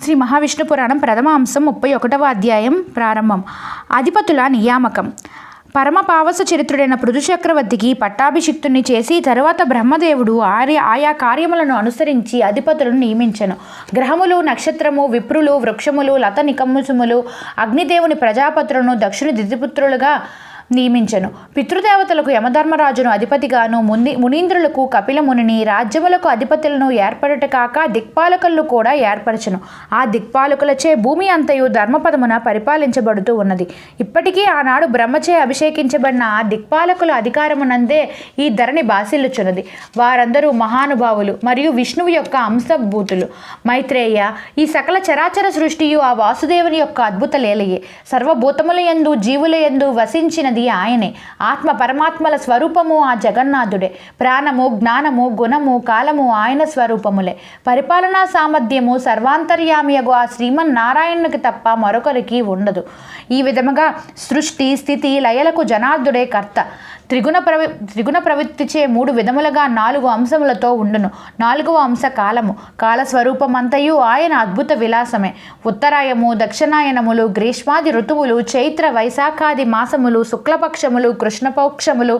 శ్రీ మహావిష్ణు పురాణం ప్రథమ అంశం 31వ అధ్యాయం ప్రారంభం. అధిపతుల నియామకం. పరమపావస చరిత్రుడైన పృథు చక్రవర్తికి పట్టాభిషిక్తుని చేసి తరువాత బ్రహ్మదేవుడు ఆయా కార్యములను అనుసరించి అధిపతులను నియమించెను. గ్రహములు, నక్షత్రము, విప్రులు, వృక్షములు, లత నికముసుములు, అగ్నిదేవుని ప్రజాపతులను దక్షుని దితిపుత్రులుగా నియమించెను. పితృదేవతలకు యమధర్మరాజును అధిపతిగాను, మునీంద్రులకు కపిల మునిని, రాజ్యములకు అధిపతులను ఏర్పడట కాక దిక్పాలకులను కూడా ఏర్పరచును. ఆ దిక్పాలకులచే భూమి అంతయు ధర్మపదమున పరిపాలించబడుతూ ఉన్నది. ఇప్పటికీ ఆనాడు బ్రహ్మచే అభిషేకించబడిన ఆ దిక్పాలకుల అధికారమునందే ఈ ధరణి బాసిల్లుచున్నది. వారందరూ మహానుభావులు మరియు విష్ణువు యొక్క అంశభూతులు. మైత్రేయ, ఈ సకల చరాచర సృష్టియు ఆ వాసుదేవుని యొక్క అద్భుత లీలయే. సర్వభూతముల యందు జీవుల యందు వసించినది ఆయనే. ఆత్మ పరమాత్మల స్వరూపము ఆ జగన్నాథుడే. ప్రాణము, జ్ఞానము, గుణము, కాలము ఆయన స్వరూపములే. పరిపాలనా సామర్థ్యము సర్వాంతర్యామియగు ఆ శ్రీమన్నారాయణునికి తప్ప మరొకరికి ఉండదు. ఈ విధముగా సృష్టి, స్థితి, లయలకు జనార్దుడే కర్త. త్రిగుణ ప్రవృత్తిచే 3 విధములుగా 4 అంశములతో ఉండును. 4వ అంశ కాలము. కాలస్వరూపమంతయు ఆయన అద్భుత విలాసమే. ఉత్తరాయము, దక్షిణాయనములు, గ్రీష్మాది ఋతువులు, చైత్ర వైశాఖాది మాసములు, శుక్లపక్షములు, కృష్ణపక్షములు,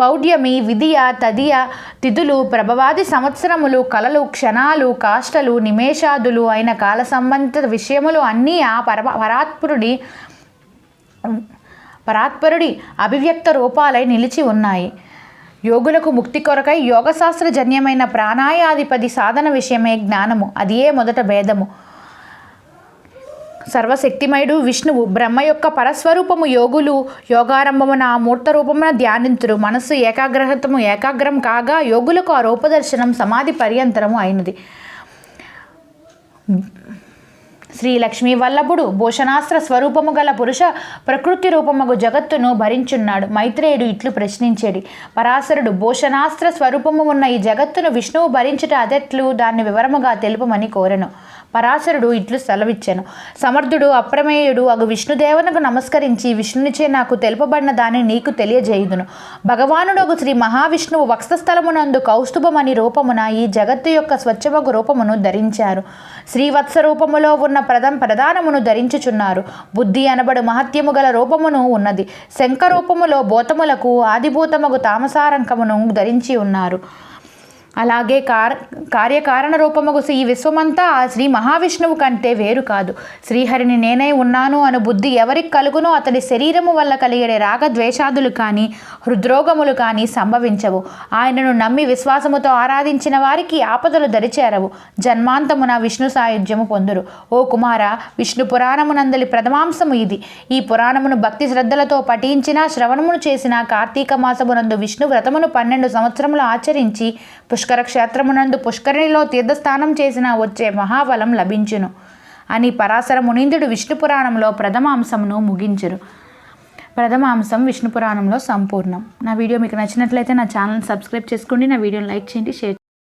పౌడ్యమి, విధియ, తదియ తిథులు, ప్రభవాది సంవత్సరములు, కలలు, క్షణాలు, కాష్టలు, నిమేషాదులు అయిన కాల సంబంధిత విషయములు అన్నీ ఆ పరాత్పరుడి అభివ్యక్త రూపాలై నిలిచి ఉన్నాయి. యోగులకు ముక్తి కొరకై యోగశాస్త్రజన్యమైన ప్రాణాయాధిపతి సాధన విషయమే జ్ఞానము. అదియే మొదట భేదము. సర్వశక్తిమయుడు విష్ణువు బ్రహ్మ యొక్క పరస్వరూపము. యోగులు యోగారంభమున ఆ మూర్త రూపమున ధ్యానింతురు. మనస్సు ఏకాగ్రం కాగా యోగులకు ఆ రూపదర్శనం సమాధి పర్యంతరము అయినది. శ్రీ లక్ష్మీ వల్లభుడు భూషణాస్త్ర స్వరూపము గల పురుష ప్రకృతి రూపముగు జగత్తును భరించున్నాడు. మైత్రేయుడు ఇట్లు ప్రశ్నించేది. పరాశరుడు, భూషణాస్త్ర స్వరూపము ఉన్న ఈ జగత్తును విష్ణువు భరించుట అదెట్లు, దాన్ని వివరముగా తెలుపమని కోరెను. పరాశరుడు ఇట్లు సెలవిచ్చెను. సమర్థుడు అప్రమేయుడు అగు విష్ణుదేవునకు నమస్కరించి, విష్ణునిచే నాకు తెలుపబడిన దానిని నీకు తెలియజేయుదును. భగవానుడు శ్రీ మహావిష్ణువు వక్షస్థలమునందు కౌస్తుభమని రూపమున ఈ జగత్తు యొక్క స్వచ్ఛమగు రూపమును ధరించారు. శ్రీవత్స రూపములో ఉన్న ప్రధానమును ధరించుచున్నారు. బుద్ధి అనబడు మహత్యము గల రూపమును ఉన్నది. శంఖ రూపములో భూతములకు ఆదిభూతమగు తామసారంకమును ధరించి ఉన్నారు. అలాగే కార్యకారణ రూపముగు ఈ విశ్వమంతా ఆ శ్రీ మహావిష్ణువు కంటే వేరు కాదు. శ్రీహరిని నేనై ఉన్నాను అను బుద్ధి ఎవరికి కలుగునో అతడి శరీరము వల్ల కలిగే రాగద్వేషాదులు కానీ హృద్రోగములు కానీ సంభవించవు. ఆయనను నమ్మి విశ్వాసముతో ఆరాధించిన వారికి ఆపదలు దరిచేరవు. జన్మాంతమున విష్ణు సాయుధ్యము పొందురు. ఓ కుమార, విష్ణు పురాణమునందలి ప్రథమాంశము ఇది. ఈ పురాణమును భక్తి శ్రద్ధలతో పఠించిన, శ్రవణమును చేసిన, కార్తీక మాసమునందు విష్ణు వ్రతమును 12 సంవత్సరములు ఆచరించి పుష్కర క్షేత్రమునందు పుష్కరిణిలో తీర్థస్నానం చేసిన వచ్చే మహాఫలం లభించును అని పరాశర మునీంద్రుడు విష్ణు పురాణంలో ప్రథమ అంశమును ముగించరు. ప్రథమ అంశం విష్ణు పురాణంలో సంపూర్ణం. నా వీడియో మీకు నచ్చినట్లయితే నా ఛానల్ని సబ్స్క్రైబ్ చేసుకోండి. నా వీడియోని లైక్ చేయండి, షేర్ చేయండి.